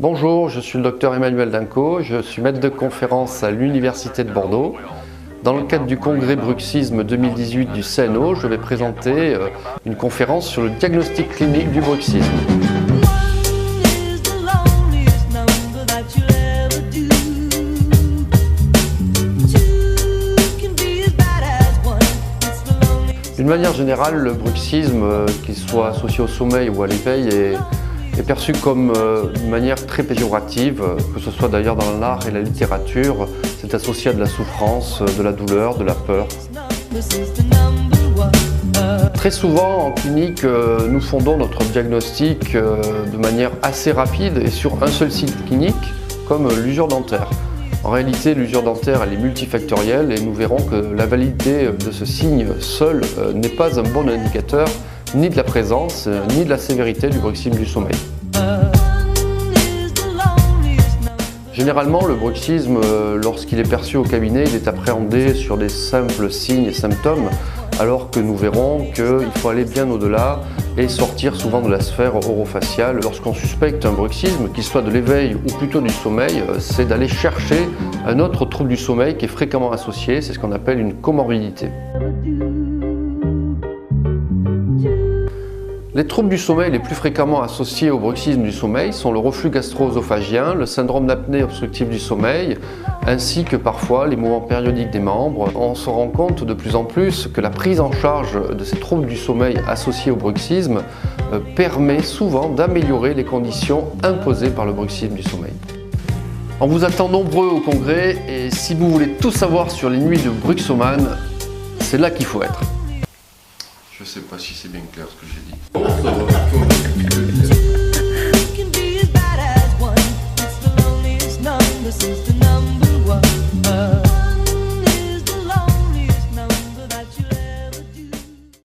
Bonjour, je suis le docteur Emmanuel Dinco, je suis maître de conférence à l'Université de Bordeaux. Dans le cadre du congrès Bruxisme 2018 du CNO, je vais présenter une conférence sur le diagnostic clinique du bruxisme. D'une manière générale, le bruxisme, qu'il soit associé au sommeil ou à l'éveil, est perçu comme une manière très péjorative, que ce soit d'ailleurs dans l'art et la littérature. C'est associé à de la souffrance, de la douleur, de la peur. Très souvent en clinique, nous fondons notre diagnostic de manière assez rapide et sur un seul site clinique, comme l'usure dentaire. En réalité, l'usure dentaire elle est multifactorielle et nous verrons que la validité de ce signe seul n'est pas un bon indicateur ni de la présence ni de la sévérité du bruxisme du sommeil. Généralement, le bruxisme, lorsqu'il est perçu au cabinet, il est appréhendé sur des simples signes et symptômes, alors que nous verrons qu'il faut aller bien au-delà et sortir souvent de la sphère orofaciale. Lorsqu'on suspecte un bruxisme, qu'il soit de l'éveil ou plutôt du sommeil, c'est d'aller chercher un autre trouble du sommeil qui est fréquemment associé, c'est ce qu'on appelle une comorbidité. Les troubles du sommeil les plus fréquemment associés au bruxisme du sommeil sont le reflux gastro-œsophagien, le syndrome d'apnée obstructive du sommeil, ainsi que parfois les mouvements périodiques des membres. On se rend compte de plus en plus que la prise en charge de ces troubles du sommeil associés au bruxisme permet souvent d'améliorer les conditions imposées par le bruxisme du sommeil. On vous attend nombreux au congrès et si vous voulez tout savoir sur les nuits de Bruxoman, c'est là qu'il faut être. Je sais pas si c'est bien clair ce que j'ai dit. You can be as bad as one. It's the loneliest number since the number one.